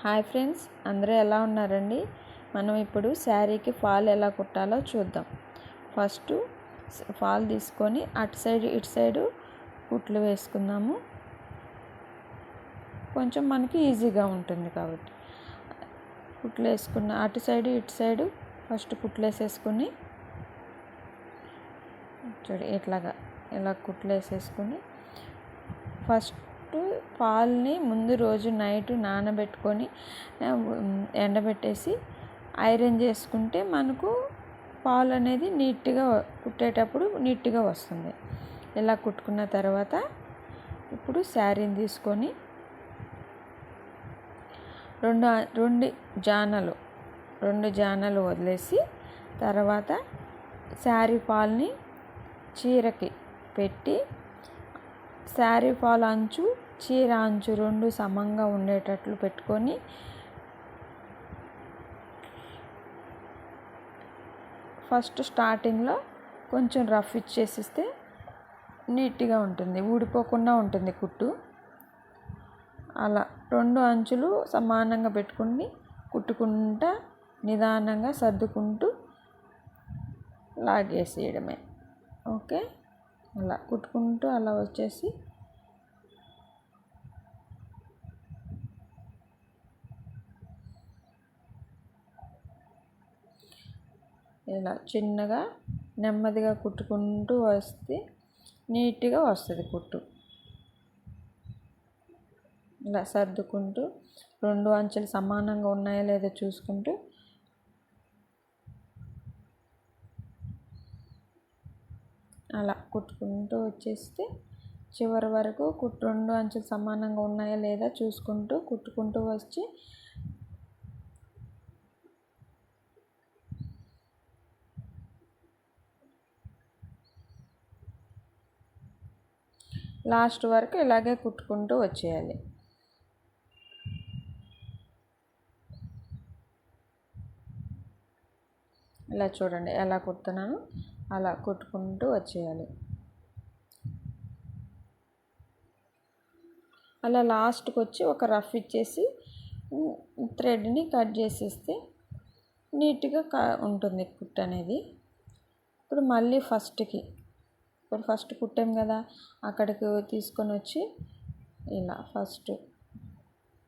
Hi friends, అందరూ ఎలా ఉన్నారండి? మనం ఇప్పుడు శారీకి ఫాల్ ఎలా కుట్టాలో చూద్దాం. ఫస్ట్ ఫాల్ తీసుకొని అటు సైడ్ ఇటు సైడు కుట్లు వేసుకుందాము. కొంచెం మనకి ఈజీగా ఉంటుంది కాబట్టి కుట్లు వేసుకున్న అటు సైడు ఇటు సైడు ఫస్ట్ కుట్లు వేసేసుకుని చూడు ఇలా కుట్లు వేసేసుకుని ఫస్ట్ పాల్ని ముందు రోజు నైట్ నానబెట్టుకొని ఎండబెట్టేసి ఐరన్ చేసుకుంటే మనకు పాలు అనేది నీట్గా కుట్టేటప్పుడు నీట్గా వస్తుంది. ఇలా కుట్టుకున్న తర్వాత ఇప్పుడు శారీని తీసుకొని రెండు జానలు వదిలేసి తర్వాత శారీ పాల్ని చీరకి పెట్టి శారీ ఫాల్ అంచు చీర అంచు రెండు సమంగా ఉండేటట్లు పెట్టుకొని ఫస్ట్ స్టార్టింగ్లో కొంచెం రఫ్ ఇచ్చేసిస్తే నీట్గా ఉంటుంది, ఊడిపోకుండా ఉంటుంది కుట్టు. అలా రెండు అంచులు సమానంగా పెట్టుకుని కుట్టుకుంటా నిదానంగా సర్దుకుంటూ లాగేసేయడమే. ఓకే, అలా కుట్టుకుంటూ అలా వచ్చేసి ఇలా చిన్నగా నెమ్మదిగా కుట్టుకుంటూ వస్తే నీట్గా వస్తుంది కుట్టు. ఇలా సర్దుకుంటూ రెండు అంచులు సమానంగా ఉన్నాయో లేదో చూసుకుంటూ అలా కుట్టుకుంటూ వచ్చేస్తే చివరి వరకు రెండు అంచులు సమానంగా ఉన్నాయా లేదా చూసుకుంటూ కుట్టుకుంటూ వచ్చి లాస్ట్ వరకు ఇలాగే కుట్టుకుంటూ వచ్చేయాలి. ఇలా చూడండి ఎలా కుడుతున్నాను, అలా కుట్టుకుంటూ వచ్చేయాలి. అలా లాస్ట్కి వచ్చి ఒక రఫ్ ఇచ్చేసి థ్రెడ్ని కట్ చేసేస్తే నీట్గా ఉంటుంది కుట్టు అనేది. ఇప్పుడు మళ్ళీ ఫస్ట్ కుట్టాం కదా, అక్కడికి తీసుకొని వచ్చి ఇలా ఫస్ట్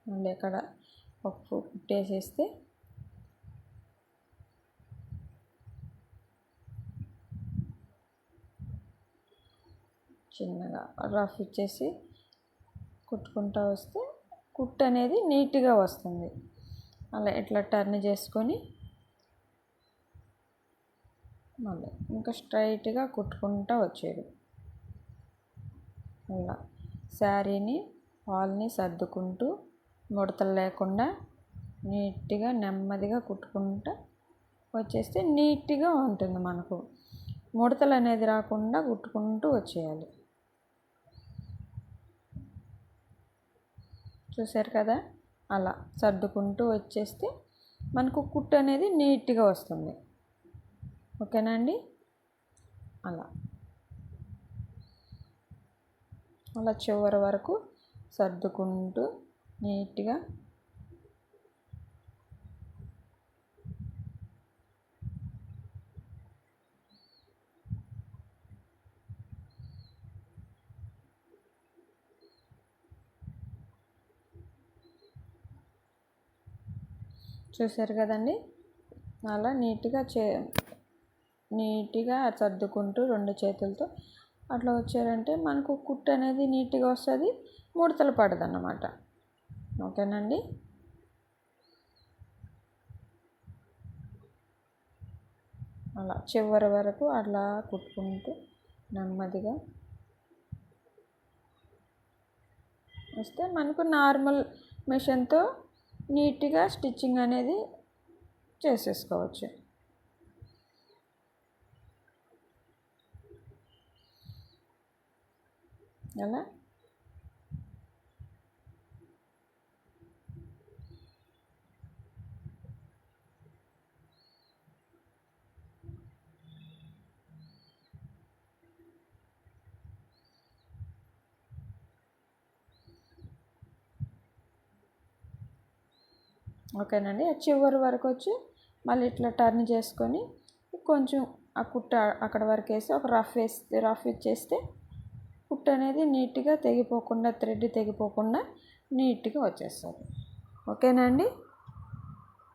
మళ్ళీ అక్కడ ఒక కుట్టేసేస్తే చిన్నగా రఫ్ ఇచ్చేసి కుట్టుకుంటూ వస్తే కుట్టు అనేది నీట్గా వస్తుంది. అలా ఇట్లా టర్న్ చేసుకొని మళ్ళీ ఇంకా స్ట్రైట్గా కుట్టుకుంటూ వచ్చేది. అలా శారీని ఫాల్ని సర్దుకుంటూ ముడతలు లేకుండా నీట్గా నెమ్మదిగా కుట్టుకుంటూ వచ్చేస్తే నీట్గా ఉంటుంది. మనకు ముడతలు అనేది రాకుండా కుట్టుకుంటూ వచ్చేయాలి. చూసారు కదా, అలా సర్దుకుంటూ వచ్చేస్తే మనకు కుట్టు అనేది నీట్గా వస్తుంది. ఓకేనా అండి? అలా చివరి వరకు సర్దుకుంటూ నీట్గా చూసారు కదండి. అలా నీట్గా సర్దుకుంటూ రెండు చేతులతో అట్లా వచ్చారంటే మనకు కుట్టు అనేది నీట్గా వస్తుంది, ముడతలు పడదు అన్నమాట. ఓకేనండి? అలా చివరి వరకు అట్లా కుట్టుకుంటూ నెమ్మదిగా వస్తే మనకు నార్మల్ మిషన్తో నీట్గా స్టిచ్చింగ్ అనేది చేసేసుకోవచ్చు. అలా ఓకేనండి. చివరి వరకు వచ్చి మళ్ళీ ఇట్లా టర్న్ చేసుకొని కొంచెం ఆ కుట్ట అక్కడ వరకు వేసి ఒక రఫ్ ఇచ్చేస్తే కుట్టు అనేది నీట్గా తెగిపోకుండా థ్రెడ్ తెగిపోకుండా నీట్గా వచ్చేస్తుంది. ఓకేనా అండి.